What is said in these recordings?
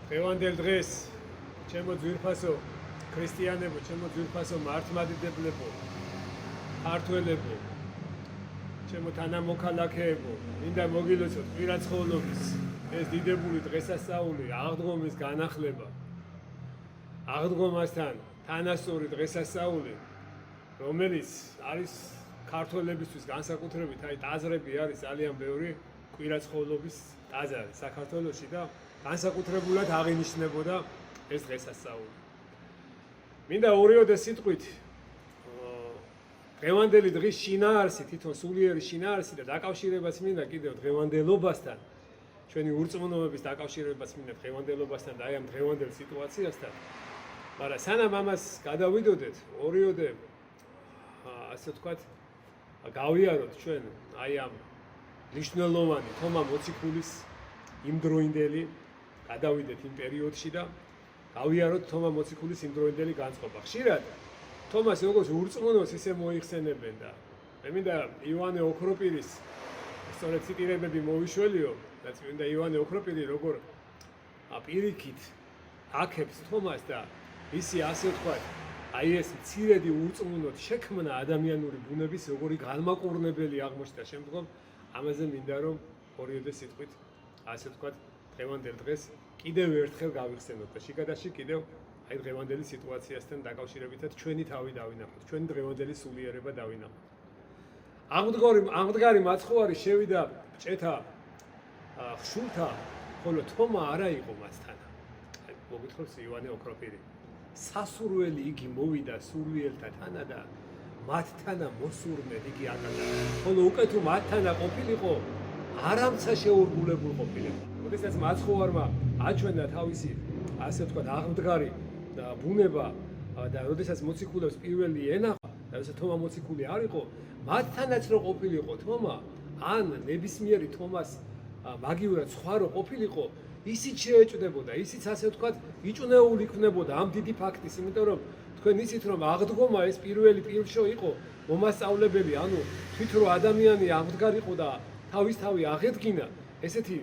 დღევანდელ დღეს ჩემო ძვირფასო ქრისტიანებო, ჩემო ძვირფასო მართლმადიდებლებო, ქართველებო, ჩემო თანამოქალაქეებო, მინდა მოგილოცოთ კვირაცხოვლობის ეს დიდებული დღესასწაული, აღდგომის განახლება, აღდგომასთან თანასწორი დღესასწაული, რომელიც არის ქართველებისთვის განსაკუთრებით, აი ტაძრები არის ძალიან ბევრი კვირაცხოვლობის ტაძარი საქართველოში და განსაკუთრებულად აღინიშნებოდა ეს დღესასწაული. მინდა ორიოდე სიტყვით დღევანდელი დღის შინაარსი, თვითონ სულიერი შინაარსი და დაკავშირებას მინდა კიდევ დღევანდელობასთან, ჩვენი ურწმუნოების დაკავშირებას მინდა დღევანდელობასთან და აი ამ დღევანდელ სიტუაციასთან. მაგრამ სანამ ამას გადავიდოდეთ, ორიოდე ასე ვთქვათ, გავიაროთ ჩვენ აი ამ მნიშვნელოვანი თომა მოციქულის იმდროინდელი გადავიდეთ იმ პერიოდში და გავიაროთ თომა მოციქულის იმდროინდელი განწყობა. ხშირად თომას როგორც ურწმუნოს ისე მოიხსენებენ და მე მინდა ივანე ოქროპირის სწორედ ციტირებები მოვიშველიო და წმინდა ივანე ოქროპირი როგორ პირიქით აქებს თომას და ისი ასე ვთქვათ აი ეს მცირედი ურწმუნოდ შექმნა ადამიანური ბუნების როგორი განმაკურნებელი აღმოჩნდა შემდგომ ამაზე მინდა რომ ორიოდე სიტყვით ასე ვთქვათ დღევანდელ დღეს კიდევ ერთხელ გავიხსენოთ და შიგადაში კიდევ აი დღევანდელი სიტუაციასთან დაკავშირებითაც ჩვენი თავი დავინახოთ, ჩვენი დღევანდელი სულიერება დავინახოთ. აღმდგარი მაცხოვარი შევიდა ბჭეთა ხშულთა, ხოლო თომა არა იყო მასთან. აი მოგვითხრობს ივანე ოქროპირი. სასურველი იგი მოვიდა სურვიელთა თანა და მათთანა მოსურნე იგი აკადა. ხოლო უკვე თუ მათთანა ყოფილიყო, არამცა შეურგულებულ ყოფილიყო. როდესაც მაცხოვარმა აჩვენა თავისი ასე ვთქვათ აღმდგარი და ბუნება და როდესაც მოციქულებს პირველი ენახა და როდესაც თომა მოციქული არ იყო, მათთანაც რო ყოფილიყო თომა, ან ნებისმიერი თომას მაგივრად სხვა რო ყოფილიყო, ისიც შეეჭდებოდა, ისიც ასე ვთქვათ, იჭუნეული იქნებოდა ამ დიდი ფაქტის, იმიტომ რომ თქვენ იცით რომ აღდგომა ეს პირველი პირშო იყო მომასწავლებელი, ანუ თვით რო ადამიანი აღდგარიყო და თავისთავი აღედგინა, ესეთი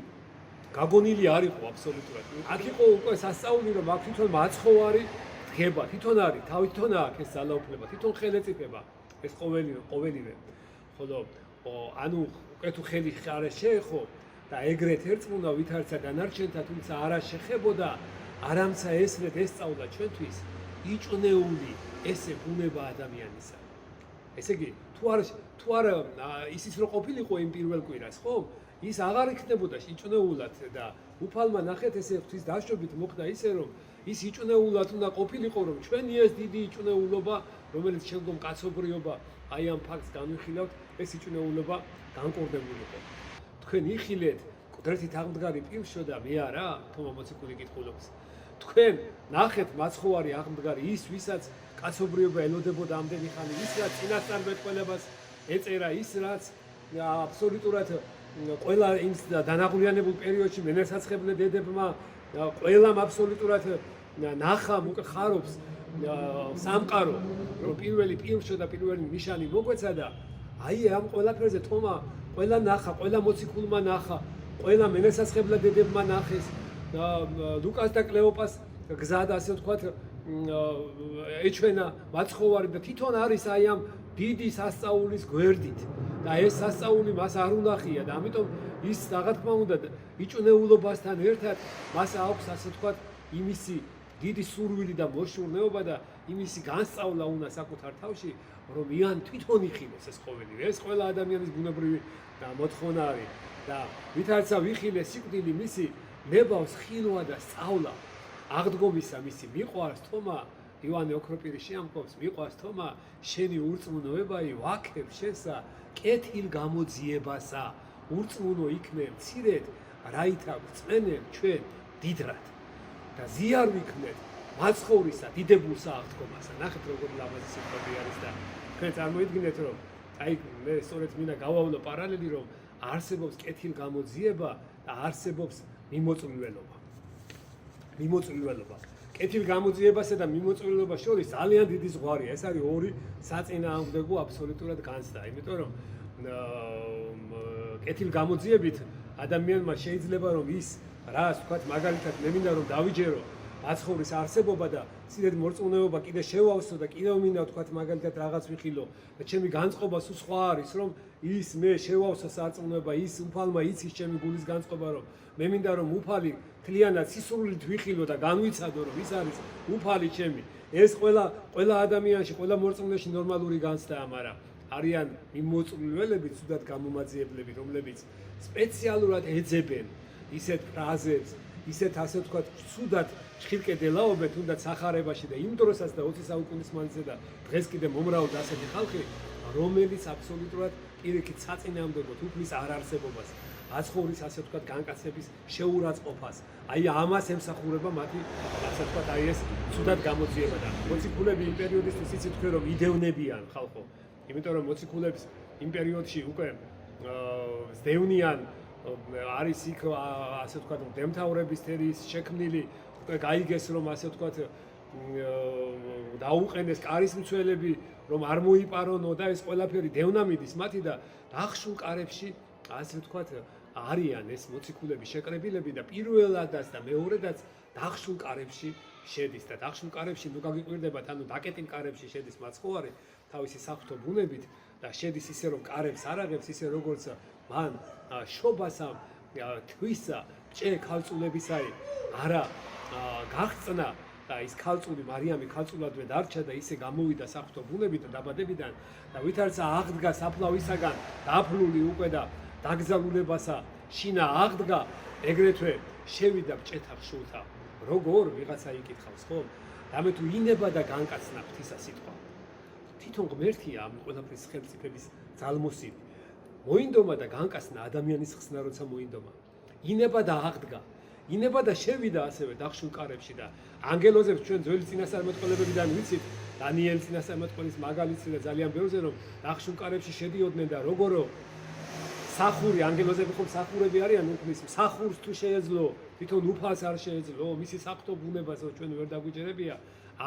გაგონილი არ იყო აბსოლუტურად. აქ იყო უკვე სასწაული რომ აქ თვითონ მაცხოვარი დგება, თვითონ არის, თვითონ აქვს ეს ძალაუფლება, თვითონ ხელეწიფება ეს ყოველივე. ხოლო ანუ უკვე თუ ხელი არ შეეხო და ეგრეთ ერწმუნა ვითარცა დანარჩენთა, თუმცა არა შეხებოდა, არამცა ესრეთ ესწავლა ჩვენთვის იჭვნეული ესე ბუნება ადამიანისა. ესე იგი, თუ არა ისიც რო ყოფილიყო იმ პირველ კვირას, ხო? ის აღარ იქნებოდა იჭვნეულად და უფალმა ნახეთ ესე ღვთის დაშვებით მოხდა ისე რომ ის იჭვნეულად უნდა ყოფილიყო რომ ჩვენი ეს დიდი იჭვნეულობა რომელიც შემდგომ კაცობრიობა აი ამ ფაქტს განვიხილავთ ეს იჭვნეულობა განკორდებულიყო. თქვენ იხილეთ მკვდრეთით აღმდგარი პირშო და მე არა თომა მოციქული კითხულობს. თქვენ ნახეთ მაცხოვარი აღმდგარი ის ვისაც კაცობრიობა ელოდებოდა ამდენი ხანი ის რაც წინასწარმეტყველებას ეწერა ის რაც აბსოლუტურად ყველა იმ დანაღლიანებულ პერიოდში მენასაცხებლე დედებმა ყველამ აბსოლუტურად ნახა მოკხარობს სამყარო რომ პირველი პირშო და პირველი ნიშანი მოგვეცა და აი ამ ყველაფერზე თომა ყველა ნახა, ყველა მოციქულმა ნახა, ყველა მენასაცხებლე დედებმა ნახეს ლუკას და კლეოპას გზად ასე ვთქვათ ეჩვენა მაცხოვარი და თვითონ არის აი ამ დიდი სასწაულის გვერდით და ეს სასწაული მას არ უნახია და ამიტომ ის რა თქმა უნდა იჭვნეულობასთან ერთად მას აქვს ასე ვთქვათ იმისი დიდი სურვილი და მოშურნეობა და იმისი განსწავლა უნდა საკუთარ თავში რომ იან თვითონ იხილოს ეს ყოველივე ეს ყველა ადამიანის ბუნებრივი და მოთხოვნა არის და ვითარცა ვიხილე სიკვდილი მისი ნებავს ხილვა და სწავლა აღდგომისა მისი მიყვარს თომა ივანე ოქროპირი შეამკობს მიყვარს თომა შენი ურწმუნოებაი ვაქებ შესა კეთილ გამოძიებასა ურწმუნო იქნე მცირედ რაითა წმენენ ჩვენ დიდრად და ზიარ ვიქნეთ მაცხოვრისა დიდებულსა აღდგომასა. ნახეთ როგორ ლამაზი სიტყვები არის და თქვენ წარმოიდგინეთ რომ აი მე სწორედ მინდა გავავლო პარალელი რომ არსებობს კეთილ გამოძიება და არსებობს მიმოწვიველობა. კეთილ გამოძიებასა და მიმოწვიველობას შორის ძალიან დიდი ზღვარია. ეს არის ორი საწინააღმდეგო აბსოლუტურად განცდა. იმიტომ რომ კეთილ გამოძიებით ადამიანმა შეიძლება რომ ის რას თქვათ მაგალითად მე მინდა რომ დავიჯერო მაცხოვრის არსებობა და სიდეთ მორწმუნეობა კიდე შევავსო და კიდევ მინდა თქვათ მაგალითად რაღაც ვიხილო და ჩემი განწყობა სულ სხვა არის რომ ის მე შევავსო სარწმუნოება ის უფალმა იცის ჩემი გულის განწყობა რომ მე მინდა რომ უფალი თლიანად სისრულით ვიხილო და განვიცადო რომ ის არის უფალი ჩემი ეს ყველა ადამიანში ყველა მორწმუნეში ნორმალური განცდაა მაგრამ არიან მიმოწვრილველები თუდად გამომაძიებლები რომლებიც სპეციალურად ეძებენ ისეთ ფრაზებს ისეთ ასე ვთქვათ ცუდად ჭხილკედელაობენ თუნდაც სახარებაში და იმ დროსაც და 20 საუკუნის მანძილზე და დღეს კიდე მომრავლდა ასეთი ხალხი რომელიც აბსოლუტურად პირიქით საწინააღმდეგოდ უფლის არარსებობას აცხოვრის ასე ვთქვათ განკაცების შეურაცხყოფას აი ამას ემსახურება მათი ასე ვთქვათ აი ეს ცუდად გამოძიება და მოციქულები იმ პერიოდისთვის იცით თქვენ რომ იდევნებიან ხალხო იმიტომ რომ მოციქულებს იმ პერიოდში უკვე ზდევნიან არის იქ ასე ვთქვათ დემთაურების თერის შექმნილი უკვე გაიგეს რომ ასე ვთქვათ დაუყენეს კარის მცველები რომ არ მოიპარონო და ეს ყველაფერი დევნა მიდის მათი და დახშულ კარებში ასე ვთქვათ არიან ეს მოციქულები შეკრებილები და პირველადაც და მეორედაც დახშულ კარებში შედის და დახშულ კარებში ნუ გაგიკვირდებათ ანუ დაკეტილ კარებში შედის მაცხოვარი თავისი საფრთხო ბუნებით და შედის ისე რომ კარებს არ აღებს ისე როგორც მან შობასა თვისა ჭე ქალწულებისაი არა გაღწნა და ის ქალწული მარიამი ქალწულადვე დარჩა და ისე გამოვიდა საფრთხო ბუნებით და დაბადებიდან და ვითარცა აღდგა საფლავისაგან დაფლული უკვე და დაგზავლებასა შინა აღდგა ეგრეთვე შევიდა ჭეთა ხშულთა როგორ ვიღაცა იკითხავს ხო და მე თუ ინება და განკაცნა ღვთისა სიტყვა თვითონ ღმერთია ამ ყველაფრის ხელმწიფების ძალმოსილი მოინდომა და განკაცნა ადამიანის ხსნა როცა მოინდომა ინება და აღდგა ინება და შევიდა ასევე დახშულ კარებში და ანგელოზებს ჩვენ ძველი წინასწარმეტყველებებიდან ვიცით დანიელის წინასწარმეტყველის მაგალითი და ძალიან ბევრზე რომ დახშულ კარებში შედიოდნენ და როგორო სახური ანგელოზები ხომ სახურები არიან უქმის სახურს თუ შეეძლო თვითონ უფალს არ შეეძლო მისი საფრთხო ბუნებას ჩვენ ვერ დაგვიჯერებია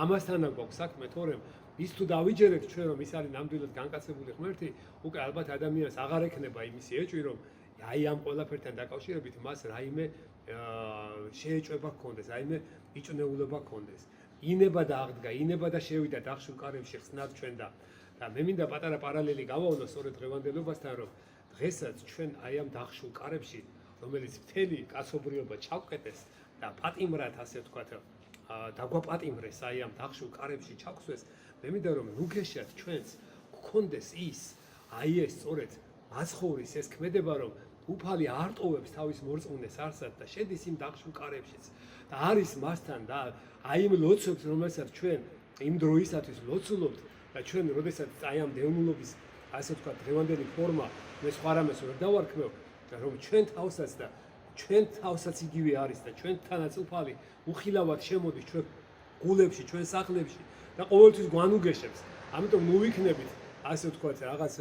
ამასთანა გვაქვს საქმე თორემ ის თუ დავიჯერეთ ჩვენ რომ ის არის ნამდვილად განკაცებული ღმერთი უკვე ალბათ ადამიანს აღარ ექნება იმისი ეჭვი რომ აი ამ ყველაფერთან დაკავშირებით მას რაიმე შეეჭვება ჰქონდეს რაიმე იჭვნეულობა ჰქონდეს ინება და აღდგა ინება და შევიდა დახშულ კარებში ხსნად ჩვენ და მე მინდა პატარა პარალელი გავავლო სწორედ დღევანდელობასთან რომ დღესაც ჩვენ აი ამ დახშულ კარებში რომელიც მთელი კაცობრიობა ჩავკეტეს და პატიმრად ასე ვთქვათ დაგვაპატიმრეს აი ამ დახშულ კარებში ჩავხსვეს მე მინდა რომ ნუგეშად ჩვენს გქონდეს ის აი ეს სწორედ მაცხოვრის ეს ქმედება რომ უფალი არ ტოვებს თავის მორწმუნეს არსად და შედის იმ დახშულ კარებშიც და არის მასთან და აი იმ ლოცვებს რომელსაც ჩვენ იმ დროისათვის ლოცულობთ და ჩვენ როდესაც აი ამ დევნილობის ასე ვთქვათ დღევანდელი ფორმა მე სხვა რამეს ვერ დავარქმევ და რომ ჩვენ თავსაც და ჩვენ თავსაც იგივე არის და ჩვენთანაც უფალი უხილავად შემოდის ჩვენ გულებში ჩვენ სახლებში და ყოველთვის გვანუგეშებს ამიტომ ნუ ვიქნებით ასე ვთქვათ რაღაც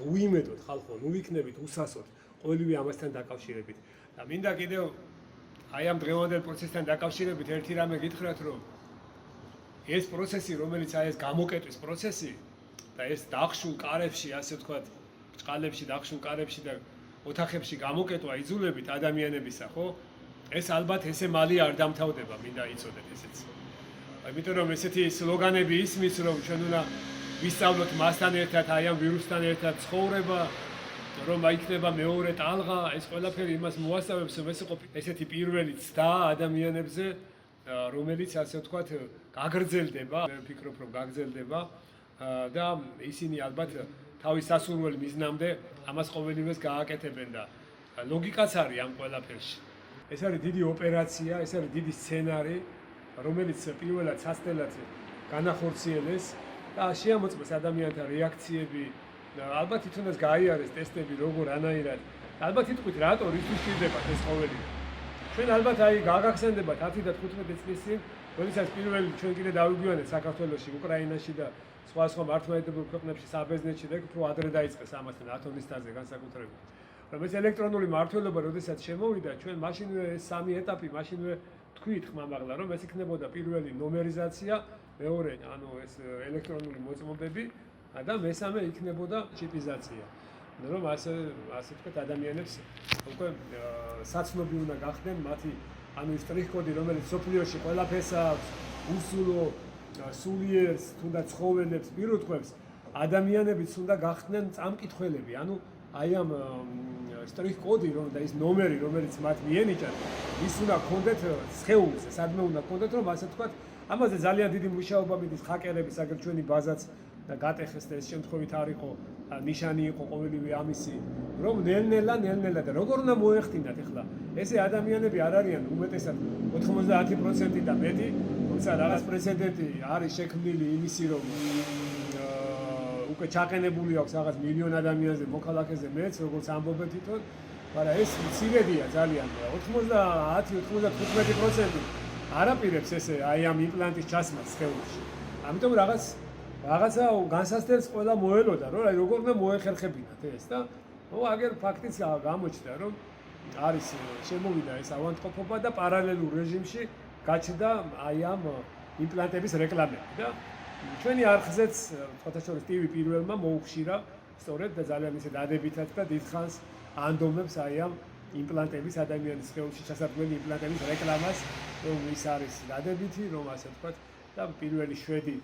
უიმედოდ ხალხო ნუ ვიქნებით უსასოდ ყოველივე ამასთან დაკავშირებით და მინდა კიდევ აი ამ დღევანდელ პროცესთან დაკავშირებით ერთი რამე გითხრათ რომ ეს პროცესი რომელიც აი ეს გამოკეტვის პროცესი და ეს დახშულ კარებში ასე ვთქვათ ჭყალებში დახშულ კარებში და ოთახებში გამოკეტვა იძულებით ადამიანებისა ხო ეს ალბათ ესე მალე არ დამთავრდება მინდა იცოდეთ ესეც იმიტომ რომ ესეთი სლოგანები ისმის რომ ჩვენ უნდა ვისწავლოთ მასთან ერთად აი ამ ვირუსთან ერთად ცხოვრება რომ აიქნება მეორე ტალღა ეს ყველაფერი იმას მოასწავებს რომ ეს იყო ესეთი პირველი ცდა ადამიანებზე რომელიც ასე ვთქვათ გაგრძელდება მე ვფიქრობ რომ გაგრძელდება და ისინი ალბათ თავის სასურველ მიზნამდე ამას ყოველივეს გააკეთებენ და ლოგიკაც არის ამ ყველაფერში ეს არის დიდი ოპერაცია ეს არის დიდი სცენარი რომელიც პირველად სასწრაფოდ განახორციელეს და შეამოწმეს ადამიანთა რეაქციები ალბათ თვითონაც გაიარეს ტესტები როგორ ანაირად ალბათ იტყვით რატო რისთვის ჭირდება ეს ყოველი ჩვენ ალბათ აი გაგახსენდება 10 და 15 წლის წინ როდესაც პირველი ჩვენ კიდე დავიგვიანეთ საქართველოში უკრაინაში და სხვა მართლმადიდებელ ქვეყნებში საბერძნეთში და უფრო ადრე დაიწყეს ამასთან ათონისთაზე განსაკუთრებით რომ ეს ელექტრონული მართლობა როდესაც შემოვიდა ჩვენ მაშინვე ეს სამი ეტაპი მაშინვე თქვით ხმამაღლა რომ ეს იქნებოდა პირველი ნომერიზაცია მეორე ანუ ეს ელექტრონული მოწმობები და მესამე იქნებოდა ჩიპიზაცია რომ ასე ვთქვათ ადამიანებს უკვე საცნობი უნდა გახდნენ მათი ანუ ის ტრიხკოდი რომელიც სოფლიოში ყველაფერს აქვს უსულო სულიერს თუნდაც ცხოველებს პირუტყვებს ადამიანებიც უნდა გახდნენ წამკითხველები ანუ აი ამ ტრიხკოდი რომ და ის ნომერი რომელიც მათ მიენიჭათ ის უნდა კონდეთ სხეულს სადმე უნდა კონდეთ რომ ასე ვთქვათ ამაზე ძალიან დიდი მუშაობა მიდის ჰაკერების აგერ ჩვენი ბაზაც და გატეხეს და ეს შემთხვევით არ იყო ნიშანი იყო ყოველივე ამისი რომ ნელ-ნელა და როგორ უნდა მოეხდინათ ახლა ესე ადამიანები არ არიან უმეტესად 90% და მეტი თუმცა რაღაც პრეცედენტი არის შექმნილი იმისი რომ უკვე ჩაყენებული აქვს რაღაც მილიონ ადამიანზე მოქალაქეზე მეც როგორც ამბობენ თვითონ მაგრამ ეს მცირედია ძალიან 90-95% არაპირებს ესე აი ამ იმპლანტის ჩასმას სხეულში ამიტომ რაღაცა განსასწრებს ყველა მოელოდა რომ აი როგორ უნდა მოეხერხებინათ ეს და აგერ ფაქტიც გამოჩნდა რომ არის შემოვიდა ეს ავანტყოფობა და პარალელურ რეჟიმში გაჩნდა აი ამ იმპლანტების რეკლამები და ჩვენი არხზეც ფოტოშოპის TV პირველმა მოუხშირა სწორედ და ძალიან ისე დადებითად და დიდხანს ანდომებს აი ამ იმპლანტების ადამიანის სხეულში ჩასარქმელი იმპლანტების რეკლამას რომ ის არის დადებითი რომ ასე ვთქვათ და პირველი შვედი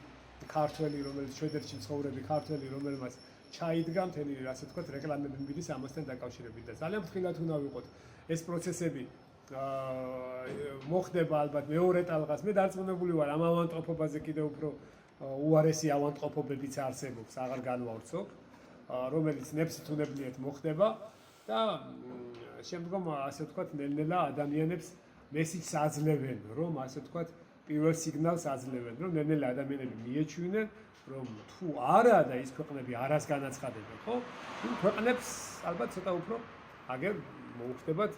ქართველი რომელიც შვედეთში მცხოვრები ქართველი რომელმაც ჩაიდგა მთელი ასე ვთქვათ რეკლამები მიდის ამასთან დაკავშირებით და ძალიან ფრთხილად უნდა ვიყოთ ეს პროცესები მოხდება ალბათ მეორე ტალღას მე დარწმუნებული ვარ ამ ავანტყოფობაზე კიდევ უფრო უარესი ავანტყოფობებიც არსებობს აღარ განვავრცობ რომელიც ნებსითუნებლიეთ მოხდება და შემდგომ ასე ვთქვათ ნელ-ნელა ადამიანებს მესიჯს აძლევენ რომ ასე ვთქვათ პირველ სიგნალს აძლევენ რომ ნელ-ნელა ადამიანები მიეჩვენენ რომ თუ არა და ის ქვეყნები არას განაცხადებენ ხო იმ ქვეყნებს ალბათ ცოტა უფრო აგერ მოუხდებათ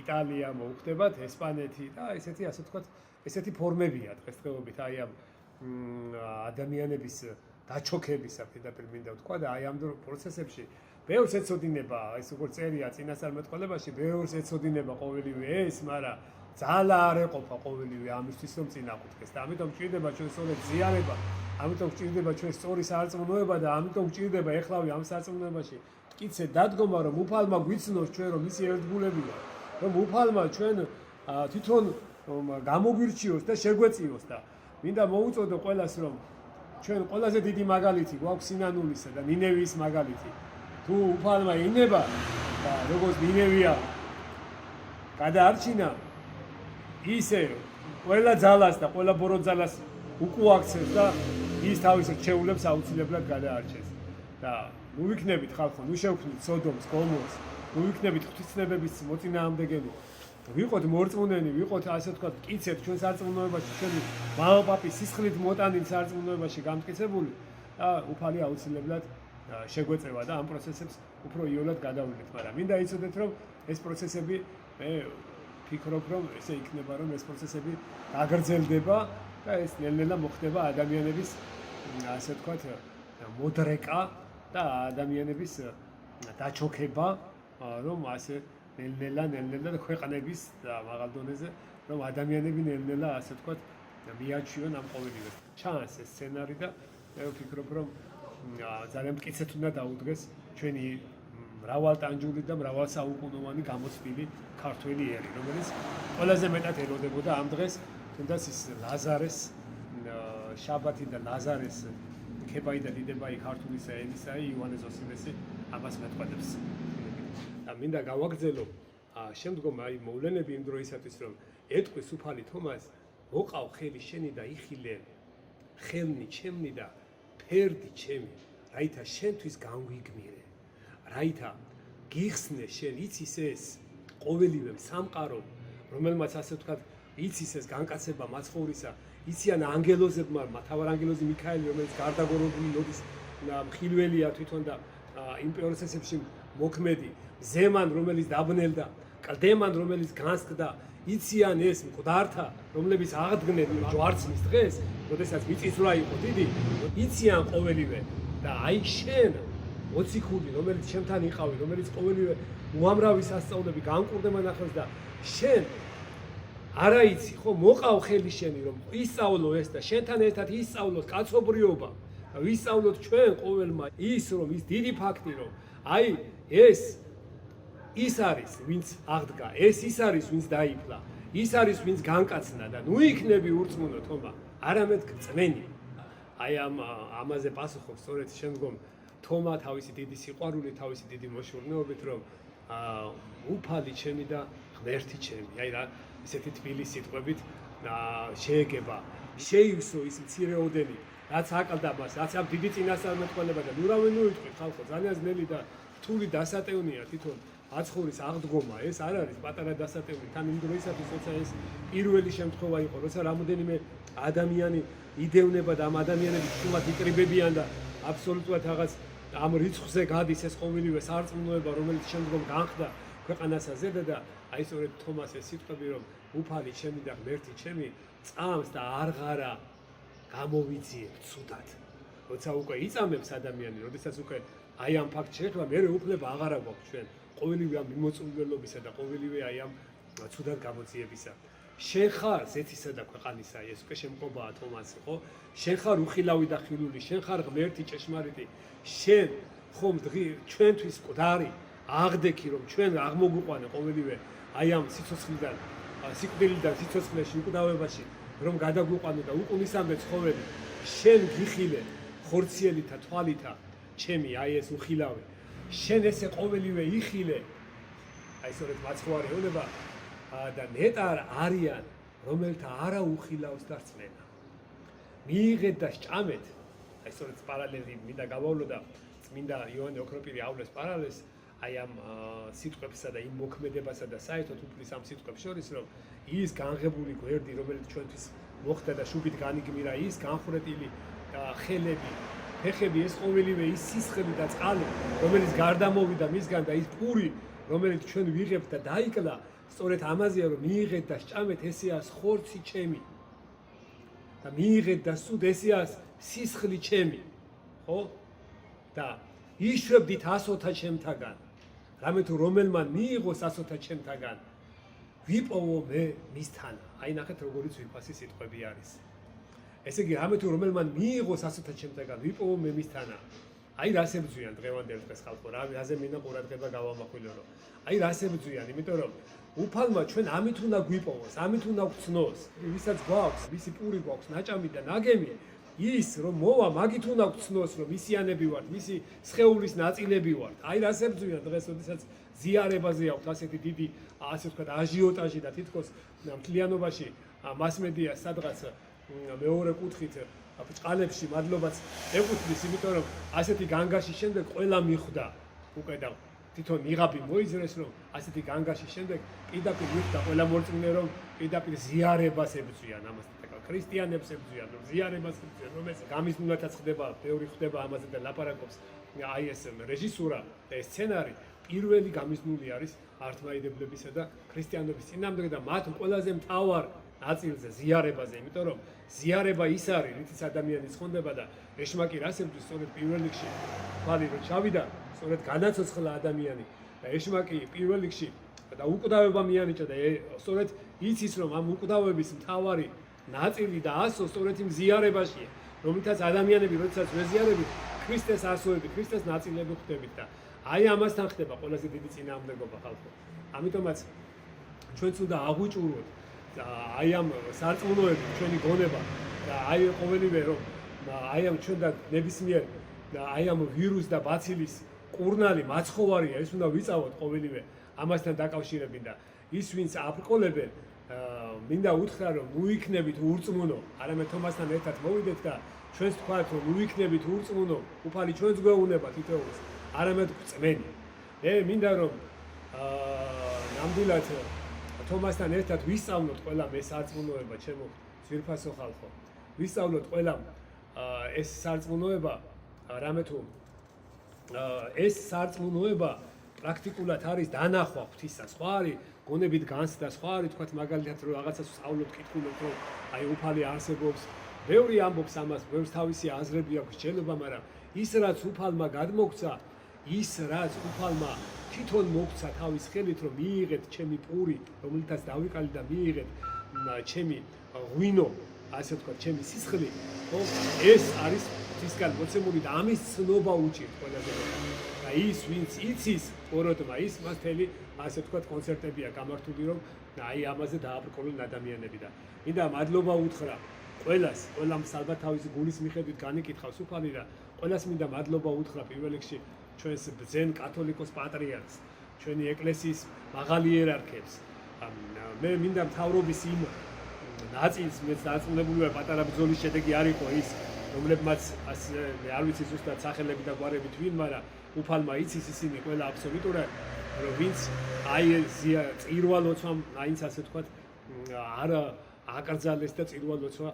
იტალია მოუხდებათ ესპანეთი და ესეთი ასე ვთქვათ ესეთი ფორმებია დღესდღეობით აი ამ ადამიანების დაჩოქებისა პირდაპირ მინდა ვთქვა და აი ამ პროცესებში ბევრს ეცოდინება ეს როგორც წერია წინასწარმეტყველებაში ბევრს ეცოდინება ყოველივე ეს მაგრამ ძალა არ ეყოფა ყოველივე ამისთვის რომ წინ აღუდგეს და ამიტომ ჭირდება ჩვენ სწორედ ზიარება ამიტომ ჭირდება ჩვენ სწორი სარწმუნოება და ამიტომ ჭირდება ეხლავე ამ სარწმუნოებაში მტკიცე დადგომა რომ უფალმა გვიცნოს ჩვენ რომ ისი ერთგულებია რომ უფალმა ჩვენ თვითონ გამოგვირჩიოს და შეგვეწიოს და მინდა მოუწოდო ყველას რომ ჩვენ ყველაზე დიდი მაგალითი გვაქვს სინანულისა და ნინევის მაგალითი თუ უფალმა ინება და როგორც ნინევია გადაარჩინა ისე ყველა ძალას და ყველა ბოროტ-ძალას უკუაქცევს და ის თავის რჩეულებს აუცილებლად გადაარჩენს და ნუ ვიქნებით ხალხო ნუ შევქმნით სოდომს გომორს ნუ ვიქნებით ღვთისმსახურების მოწინააღმდეგენი ვიყოთ მორწმუნენი ვიყოთ ასე ვთქვათ მტკიცეთ ჩვენ სარწმუნოებაში ჩვენი მამაპაპის სისხლით მოტანილ სარწმუნოებაში გამტკიცებული და უფალი აუცილებლად შეგვეწევა და ამ პროცესებს უფრო იოლად გადავიდეთ მაგრამ მინდა იცოდეთ რომ ეს პროცესები მე ფიქრობ რომ ესე იქნება რომ ეს პროცესები გაგრძელდება და ეს ნელ-ნელა მოხდება ადამიანების ასე ვთქვათ მოდრეკა და ადამიანების დაჩოქება რომ ასე ნელ-ნელა ქვეყნების და მაღალ დონეზე რომ ადამიანები ნელ-ნელა ასე ვთქვათ მიაჩვიონ ამ ყოველივეს ჩანს ეს სცენარი და მე ვფიქრობ რომ ძალიან მტკიცედ უნდა დაუდგეს ჩვენი მრავალტანჯული და მრავალსაუკუნოვანი გამოცდილი ქართველი ერი რომელიც ყველაზე მეტად ელოდებოდა ამ დღეს თუნდაც ის ლაზარეს შაბათი და ლაზარეს ქებაი და დიდებაი ქართულისა ენისა იოანე ზოსიმესი ამას მეტყველებს და მინდა გავაგრძელო შემდგომ აი მოვლენები იმ დროისათვის რომ ეტყვის უფალი თომას მოყავ ხელი შენი და იხილე ხელნი ჩემნი და ფერდი ჩემი რაითა შენთვის განვიგმირე რაითა გიხსნე შენ იცის ეს ყოველივე სამყარო რომელმაც ასე ვთქვათ იცის ეს განკაცება მაცხოვრისა იციან ანგელოზებმა მთავარანგელოზი მიქაელი რომელიც გარდაგორებული ნოდის მხილველია თვითონ და იმ პროცესებში მოქმედი ზემან რომელიც დაბნელდა კლდემან რომელიც განსკდა იციან ეს მკვდართა რომლებიც აღდგნენ ჯვარცმის დღეს როდესაც მიწისძვრა იყო დიდი იციან ყოველივე და აი შენ მოციქული რომელიც ჩემთან იყავი რომელიც ყოველივე უამრავი სასწაულები განკურდება ნახევს და შენ არა იცი ხო მოყავ ხელი შენი რომ ისწავლო ეს და შენთან ერთად ისწავლოს კაცობრიობა და ვისწავლოთ ჩვენ ყოველმა ის რომ ის დიდი ფაქტი რომ აი ეს ის არის, ვინც აღდგა, ის არის, ვინც დაიფლა, ის არის, ვინც განკაცნა და ნუ იქნები ურწმუნო თომა, არამედ გწმენი. აი ამაზე პასუხობს სწორედ შემდგომ თომა თავისი დიდი სიყვარული, თავისი დიდი მოშურნეობით, რომ უფალი ჩემი და ღმერთი ჩემი. აი რა ისეთი თბილი სიტყვებით შეეგება, შეივსო ის მცირეოდენი, რაც აკლდა მას, რაც ამ დიდი წინასწარმეტყველება და ნუ რა ვინუიტყვით ხალხო, ძალიან ძნელი და რთული დასატევნია თვითონ აცხოვრის აღდგომა, ეს არ არის პატარა დასატევნი, თან იმ დროისათვის, როცა ეს პირველი შემთხვევა იყო, როცა რამოდენიმე ადამიანი იდევნება და ამ ადამიანების თუმად იკრიბებიან და აბსოლუტურად რაღაც ამ რიცხვზე გადის ეს ყოველივე სარწმუნოება, რომელიც შემდგომ განხდა ქვეყანასაზე და აი სწორედ თომასის სიტყვები, რომ უფალი ჩემი და ღმერთი ჩემი წამს და არღარა გამოვიძიებ ცუდად. როცა უკვე იწამებს ადამიანი, როდესაც უკვე აი ამ ფაქტს შეეხება, მე უფლება აღარა გვაქვს ჩვენ ყოველივე ამ მიმოწმებელობისა და ყოველივე აი ამ ცუდად გამოძიებისა. შენ ხარ ზეთისა და ქვეყანისა, ეს უკვე შემკობაა თომასი, ხო? შენ ხარ უხილავი და ხილული, შენ ხარ ღმერთი ჭეშმარიტი, შენ ხომ ჩვენთვის მკვდარი აღდექი, რომ ჩვენ აღმოგვიყვანე ყოველივე აი ამ სიცოცხლიდან, სიკვდილიდან სიცოცხლეში, უკვდავებაში, რომ გადაგვიყვანო და უყუნისამდე ცხოველი, შენ გიხილე ხორციელითა თვალითა, ჩემი აი ეს უხილავი, შენ ესე ყოველივე იხილე, აი სწორედ მაცხოვარი ეუბნება და ნეტარ არიან, რომელთა არა უხილავს და რწმენა. მიიღეთ და სჭამეთ, აი სწორედ პარალელი მინდა გავავლო და წმინდა იოანე ოქროპირი აავლეს პარალელს აი ამ სიტყვებსა და იმ მოქმედებასა და საერთოდ უფლის ამ სიტყვებს შორის, რომ ის განღებული გვერდი, რომელიც ჩვენთვის მოხდა და შუბით განიგმირა, ის განხრეტილი ხელები, ფეხები, ეს ყოველივე ის სისხლი და წყალი, რომელიც გარდამოვიდა მისგან და ის პური, რომელიც ჩვენ ვიღებთ და დაიკლა, სწორედ ამაზეა, რომ მიიღეთ და სჭამეთ, ესეას ხორცი ჩემი და მიიღეთ და სუდ, ესეას სისხლი ჩემი, ხო? და იშვებდით ასოთა ჩემთაგან, რამე თუ რომელმან მიიღოს ასოთა ჩემთაგან, ვიპოვო მე მისთან. აი ნახეთ როგორიც ვიფასი სიტყვები არის. ესე იგი, რამე თუ რომელმან მიიღოს ასოთა ჩემთაგან, ვიპოვო მე მისთანა. აი რას ებრძვიან დღევანდელ დღეს ხალხო, რაზე მინდა ყურადღება გავამახვილო. აი რას ებრძვიან, იმიტომ რომ უფალმა ჩვენ ამით უნდა გვიპოვოს, ამით უნდა გვცნოს, ვისაც გვაქვს, ვისი პური გვაქვს, ნაჭამი და ნაგემი, ის რომ მოვა, მაგით უნდა გვცნოს, რომ მისიანები ვართ, მისი სხეულის ნაწილები ვართ. აი რას ებრძვიან დღეს, როდესაც ზიარებაზე აქვს ასეთი დიდი, ასე ვთქვათ, აჟიოტაჟი და თითქოს მთლიანობაში მასმედია სადღაც მეორე კუთხით ბჭყალებში მადლობაც ეკუთვნის, იმიტომ რომ ასეთი განგაშის შემდეგ ყველა მიხვდა უკვე და თვითონ ნიღაბი მოიძრეს, რომ ასეთი განგაშის შემდეგ პირდაპირ მიხვდა ყველა მორწმუნე, რომ პირდაპირ ზიარებას ებრძვიან ამას და ქრისტიანებს ებრძვიან, რომ ზიარებას ებრძვიან, რომ ეს გამიზნულათაც ხდება, ბევრი ხდება ამაზე და ლაპარაკობს აი ეს რეჟისურა და ეს სცენარი პირველი გამიზნული არის ართმაიდებლებისა და ქრისტიანობის წინამდე და მათ ყველაზე მთავარ ნაწილზე ზიარებაზე, იმიტომ რომ ზიარება ის არის, რითიც ადამიანი ცხონდება და ეშმაკი რას ებრძვის, სწორედ პირველ რიგში თვალი რო ჩავიდა, სწორედ განაცოცხლა ადამიანი და ეშმაკი პირველ რიგში და უკვდავება მიანიჭა და სწორედ იცის, რომ ამ უკვდავების მთავარი ნაწილი და ასო სწორედ იმ ზიარებაშია, რომლითაც ადამიანები როდესაც ვეზიარებით, ქრისტეს ასოები, ქრისტეს ნაწილები ხვდებით და აი ამასთან ხდება ყველაზე დიდი წინააღმდეგობა ხალხო. ამიტომაც ჩვენც უნდა აღვიჭუროთ აი ამ სარწმუნოებით ჩვენი გონება და აი ყოველივე რომ აი ამ ჩვენ და ნებისმიერ და აი ამ ვირუს და ბაცილის კურნალი მაცხოვარია, ეს უნდა ვიწავოთ ყოველივე ამასთან დაკავშირებით და ის ვინც აბრკოლებენ მინდა უთხრა რომ ნუ იქნებით ურწმუნო, არამედ თომასთან ერთად მოვიდეთ და ჩვენს თქვათ რომ ნუ იქნებით ურწმუნო, უფალი ჩვენს გვეუბნება თითოეულს, არამედ გწმენი. მე მინდა რომ ნამდვილად თომასთან ერთად ვისწავლოთ ყველა მე სარწმუნოება, ჩემო ძვირფასო ხალხო. ვისწავლოთ ყველა ეს სარწმუნოება, რამე თუ ეს სარწმუნოება პრაქტიკულად არის დანახვა ღვთისა. სხვა არის გონებით განცდა, სხვა არის თქვათ მაგალითად რომ რაღაცას ვსწავლოთ, კითხულობთ რომ აი უფალი არსებობს. ბევრი ამბობს ამას, ბევრს თავისი აზრები აქვს, შეიძლება, მაგრამ ის რაც უფალმა გადმოგცა, ის რაც უფალმა თვითონ მოგცა თავის ხელით, რომ მიიღეთ ჩემი პური, რომელთაც დავიკალი და მიიღეთ ჩემი ღვინო, ასე ვთქვათ, ჩემი სისხლი, ხო? ეს არის ღვთისგან მოცემული და ამის ცნობა უჭირთ ყველაზე მეტად. და ის ვინც იცის ოროდმა ის მას თელი ასე ვთქვათ კონცერტებია გამართული რომ აი ამაზე დააბრკოლონ ადამიანები და მინდა მადლობა უთხრა ყველამ ალბათ თავისი გულის მიხედვით განიკითხავს უფალი და ყველას მინდა მადლობა უთხრა პირველ რიგში ჩვენს ბრძენ კათოლიკოს პატრიარქს ჩვენი ეკლესიის მაღალი იერარქებს მე მინდა მთავრობის იმ ნაწილს მეც დაწუნებული ვარ პატარა ბრძოლის შედეგი არ იყო ის რომლებმაც მე არ ვიცი ზუსტად სახელები და გვარებით ვინ მაგრამ უფალმა იცის ისინი ყველა აბსოლუტურად რომ ვინც აი წირვა ლოცვა მაინც ასე ვთქვათ არ აკრძალეს და წირვა ლოცვა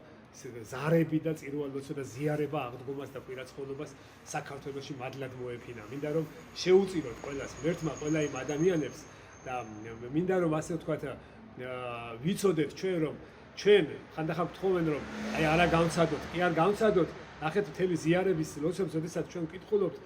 ზარები და წირვა ლოცვა და ზიარება აღდგომას და კვირაცხოვლობას საქართველოში მადლად მოეფინა მინდა რომ შეუწიროთ ყველას მერთმა ყველა იმ ადამიანებს და მინდა რომ ასე ვთქვათ ვიცოდეთ ჩვენ რომ ჩვენ ხანდახან გთხოვენ რომ აი არა გავცადოთ კი არ გავცადოთ ნახეთ მთელი ზიარების ლოცვებს როდესაც ჩვენ ვკითხულობთ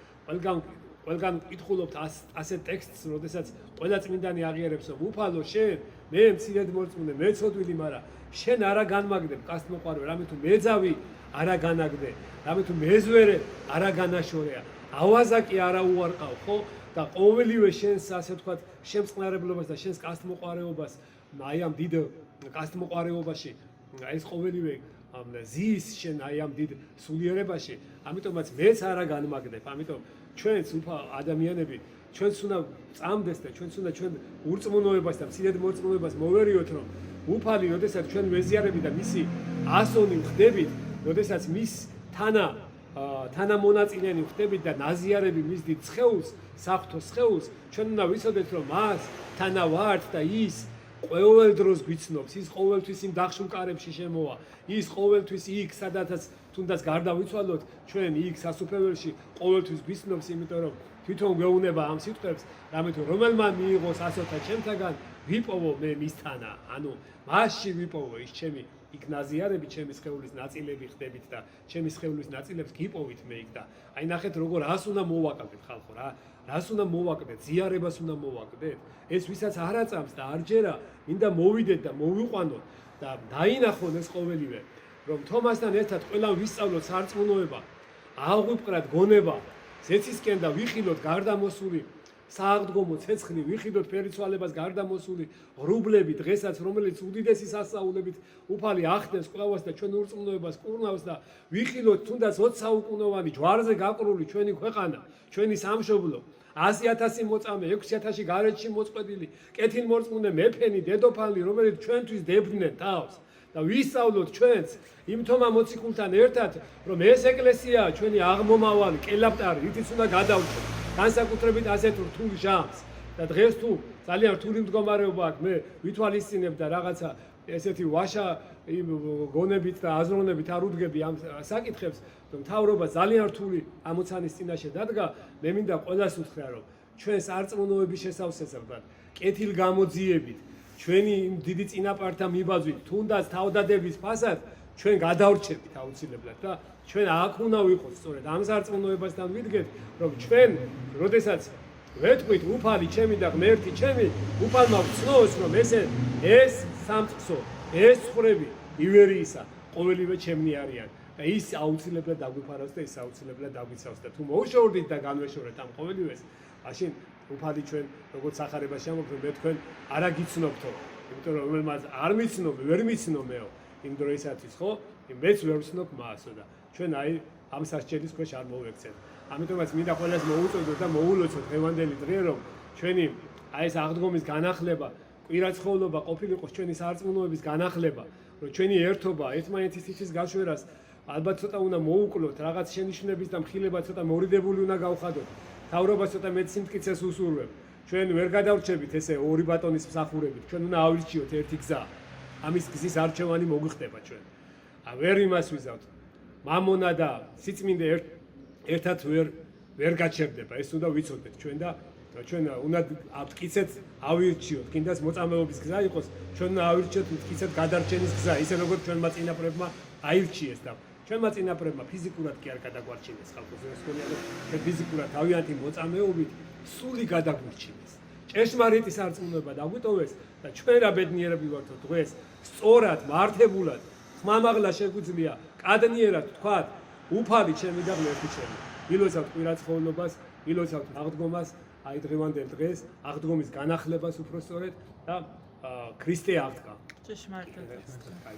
ყველგან ვკითხულობთ ასეთ ტექსტს როდესაც ყველა წმინდანი აღიარებს რომ უფალო შენ მე მცირედ მორწმუნე მე ცოდვილი მაგრამ შენ არა განმაგდებ კასტმოყარვე რამე თუ მეძავი არა განაგდე რამე თუ მეზვერე არა განაშორეა ავაზაკი არა უარყავ ხო და ყოველივე შენს ასე ვთქვათ შემწყნარებლობას და შენს კასტმოყარეობას აი ამ დიდ კასტმოყარეობაში ეს ყოველივე ზის შენ აი ამ დიდ სულიერებაში ამიტომაც მეც არა განმაგდებ ამიტომ ჩვენც ადამიანები ჩვენც უნდა წამდეს და ჩვენც უნდა ჩვენ ურწმუნოებას და მცირედ მორწმუნოებას მოვერიოთ რომ უფალი როდესაც ჩვენ ვეზიარები და მისი ასონი ვხდებით როდესაც მის თანამონაწილენი ვხდებით და ნაზიარები მის დიდ ცხეულს საღვთო სხეულს ჩვენ უნდა ვიცოდეთ რომ მას თანა ვართ და ის ყოველ დროს გვიცნობს ის ყოველთვის იმ დახშულ კარებში შემოვა ის ყოველთვის იქ სადაც თუნდაც გარდავიცვალოთ ჩვენ იქ სასუფეველში ყოველთვის გვიცნობს იმიტომ რომ თვითონ გვეუბნება ამ სიტყვებს რამე თუ რომელმა მიიღოს ასოთა ჩემთაგან ვიპოვო მე მისთანა ანუ მასში ვიპოვო ის ჩემი იქ ნაზიარები ჩემი სხეულის ნაწილები ხდებით და ჩემი სხეულის ნაწილებს გიპოვით მე იქ და აი ნახეთ როგორ რას უნდა მოვაკავდეთ ხალხო რას უნდა მოვაკდეთ ზიარებას უნდა მოვაკდეთ ეს ვისაც არ აწამს და არ ჯერა მინდა მოვიდეთ და მოვიყვანოთ და დაინახონ ეს ყოველივე რომ თომასთან ერთად ყველამ ვისწავლოთ სარწმუნოება აღვიბრად გონება ზეცისკენ და ვიხილოთ გარდამოსული სააღდგომო ცეცხლი ვიხილოთ ფერიცვალებას გარდამოსული ღრუბლები დღესაც რომელიც უდიდესი სასწაულებით უფალი ახდენს ყველას და ჩვენ ურწმუნოებას კურნავს და ვიხილოთ თუნდაც 20 საუკუნოვანი ჯვარზე გაყრული ჩვენი ქვეყანა ჩვენი სამშობლო 100,000 მოწამე 6,000 გარეჯში მოწყვეტილი კეთილმორწმუნე მეფენი დედოფალი რომელიც ჩვენთვის დებდნენ თავს და ვისწავლოთ ჩვენც იმ თომა მოციქულთან ერთად რომ ეს ეკლესია ჩვენი აღმომავალი კელაპტარი ითიც უნდა გადავჭროთ განსაკუთრებით ასეთ რთულ ჟამს და დღეს თუ ძალიან რთული მდგომარეობა აქვს მე ვითვალისწინებ და რაღაცა ესეთი ვაშა იმ გონებით და აზროვნებით არ უდგები ამ საკითხებს რომ მთავრობა ძალიან რთული ამოცანის წინაშე დადგა მე მინდა ყველას უთხრა რომ ჩვენ სარწმუნოების შესავსებად კეთილ გამოძიებით ჩვენი იმ დიდი წინაპართა მიბაძვით თუნდაც თავდადების ფასად ჩვენ გადავრჩებით აუცილებლად და ჩვენ აქ უნდა ვიყოთ სწორედ ამ სარწმუნოებასთან ვიდგეთ რომ ჩვენ როდესაც ვეთქვით უფალი ჩემი და ღმერთი ჩემი უფალმა ვცნობს რომ ეს სამწყსო ეს ხრები ივერიისა ყოველივე ჩემნი არიან და ის აუცილებლად დაგვიფარავს და ის აუცილებლად დაგვიცავს და თუ მოუშორდით და განვეშორეთ ამ ყოველივეს მაშინ უფალი ჩვენ როგორც სახარებაში ამბობთ მე თქვენ არა გიცნობთო იმიტომ რომ რომელმაც არ მიცნობ ვერ მიცნობეო იმ დროისათვის ხო მეც ვერ ვცნობ მასო და ჩვენ აი ამ სასჯელის ქვეშ არ მოვექცეთ ამიტომაც მინდა ყველას მოუწოდოთ და მოულოცოთ დღევანდელი დღე რომ ჩვენი აი ეს აღდგომის განახლება კვირაცხოვლობა ყოფილიყოს ჩვენი სარწმუნოების განახლება რომ ჩვენი ერთობა ერთმანეთისთვის გაშვერას ალბათ ცოტა უნდა მოუკლოთ რაღაც შენიშვნების და მხილება ცოტა მორიდებული უნდა გავხადოთ თავრობა ცოტა მეც სიმტკიცეს უსურვებ ჩვენ ვერ გადავრჩებით ესე ორი ბატონის მსახურებით ჩვენ უნდა ავირჩიოთ ერთი გზა ამის გზის არჩევანი მოგვიხდება ჩვენ ვერ იმას ვიზავთ მამონა და სიწმინდე ერთად ვერ გაჩერდება ეს უნდა ვიცოდეთ ჩვენ და ჩვენ უნდა ავტკიცეთ ავირჩიოთ კიდაც მოწამეობის გზა იყოს ჩვენ უნდა ავირჩიოთ მტკიცეთ გადარჩენის გზა ისე როგორც ჩვენმა წინაპრებმა აირჩიეს და ჩვენმა წინაპრებმა ფიზიკურად კი არ გადაგვარჩინეს ხალხოს ეს ქონია და ფიზიკურად თავიანთი მოწამეობით სული გადაგვირჩინეს ჭეშმარიტი სარწმუნოება დაგვიტოვეს და ჩვენ რა ბედნიერები ვართო დღეს სწორად მართებულად ხმამაღლა შეგვიძლია კადნიერად თქვათ უფალი ჩემი და ღმერთი ჩემი ილოცავთ კვირაცხოვლობას ვილოცავთ აღდგომას, აი დღევანდელ დღეს, აღდგომის განახლებას უფრო სწორედ და ქრისტე აღდგა. ჭეშმარიტად. აი,